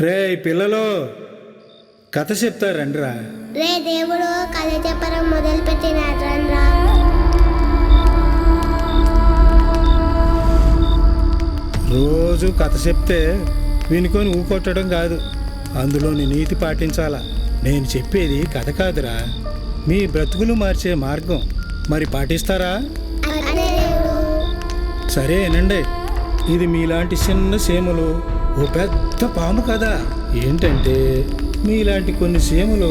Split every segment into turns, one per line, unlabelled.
రే పిల్లలు కథ చెప్తారండ్రా.
రే దేవుడు కథ చెప్పడం మొదలు పెట్టినట్రా.
రోజు కథ చెప్తే వినుకొని ఊకొట్టడం కాదు, అందులోని నీతి పాటించాలా. నేను చెప్పేది కథ కాదురా, మీ బ్రతుకులు మార్చే మార్గం. మరి పాటిస్తారా? సరే వినండి. ఇది మీలాంటి చిన్న సీమలు ఓ పెద్ద పాము కదా. ఏంటంటే మీలాంటి కొన్ని సీమలు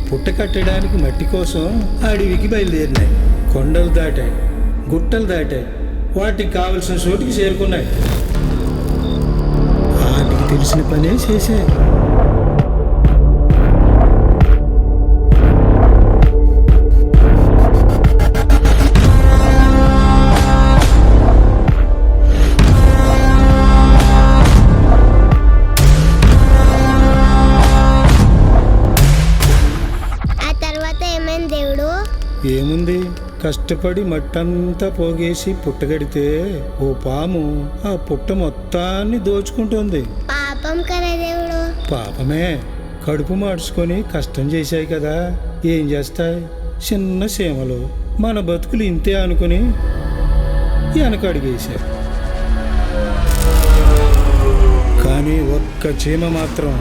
పుట్ట కట్టడానికి మట్టి కోసం అడవికి బయలుదేరినాయి. కొండలు దాటాయి, గుట్టలు దాటాయి, వాటికి కావలసిన చోటికి చేరుకున్నాయి. వాటికి తెలిసిన పనే చేశాయి. ఏముంది, కష్టపడి మట్టంతా పోగేసి పుట్టగడితే ఓ పాము ఆ పుట్ట మొత్తాన్ని దోచుకుంటుంది.
పాపం కదా దేవుడు.
పాపమే, కడుపు మార్చుకొని కష్టం చేశాయి కదా, ఏం చేస్తాయి? చిన్న సీమలు మన బతుకులు ఇంతే అనుకుని వెనకడిగేశాయి. కానీ ఒక్క చీమ మాత్రం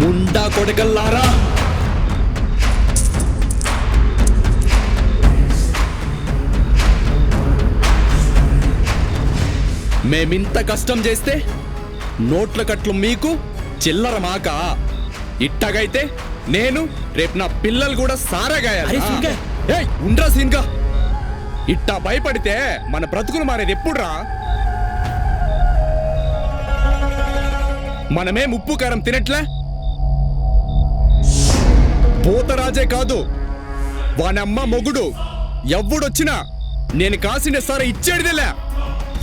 ముండా కొడకల్లారా, మేమింత కష్టం చేస్తే నోట్ల కట్లు మీకు చిల్లర మాక. ఇట్టగైతే నేను రేపు నా పిల్లలు కూడా సారగాయాలి. ఉండ్రా సీన్గా. ఇట్టా భయపడితే మన బ్రతుకులు మారేది ఎప్పుడురా? మనమే ఉప్పు కారం తినట్లే. పోతరాజే కాదు, వానమ్మ మొగుడు ఎవ్వడొచ్చినా నేను కాసిన సారా ఇచ్చేడిదేలే.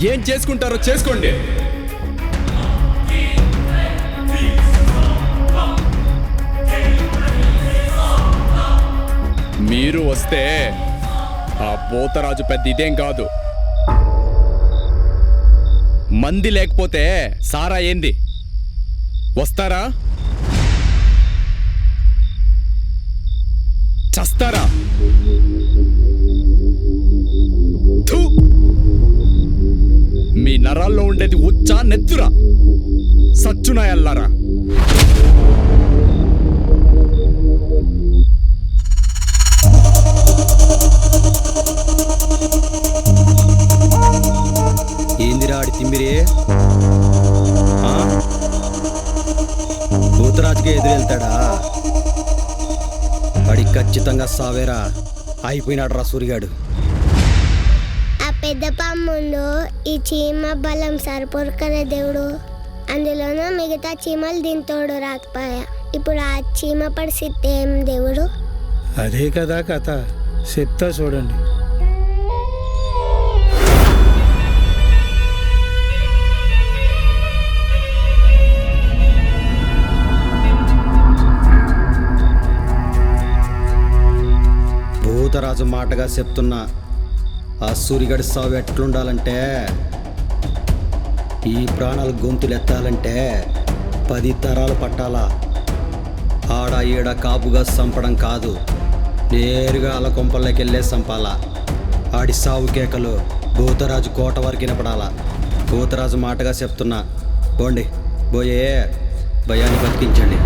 ఏం చేసుకుంటారో చేసుకోండి. మీరు వస్తే ఆ పోతరాజు పెద్ద ఇదేం కాదు. మంది లేకపోతే సారా ఏంది? వస్తారా? చస్తారా? మీ నరాల్లో ఉండేది ఉచ్చా నెత్తురా, సచ్చునాయల్లారా.
ఏందిరా ఆడి తిమ్మిరే? భూతరాజుకే ఎదురెళ్తాడా? వాడికి ఖచ్చితంగా సావేరా. అయిపోయినాడు రా సూరిగాడు.
ఆ పెద్ద పాము ముందు ఈ చీమ బలం సరిపోరు కదా దేవుడు. అందులోనూ మిగతా చీమలు దీంతోడు రాకపోయా. ఇప్పుడు ఆ చీమ పరిస్థితి ఏం దేవుడు?
అదే కదా కథ. చెప్తా చూడండి.
భూతరాజు మాటగా చెప్తున్నా, ఆ సూరిగడి సావు ఎట్లుండాలంటే, ఈ ప్రాణాలు గొంతులు ఎత్తాలంటే 10 తరాలు పట్టాలా. ఆడ ఈడ కాపుగా చంపడం కాదు, నేరుగా అల కొంపల్లోకి వెళ్ళే చంపాలా. ఆడి సావు కేకలు భూతరాజు కోట వరకు వినపడాలా. భూతరాజు మాటగా చెప్తున్నా, పోండి, పోయే భయాన్ని బతికించండి.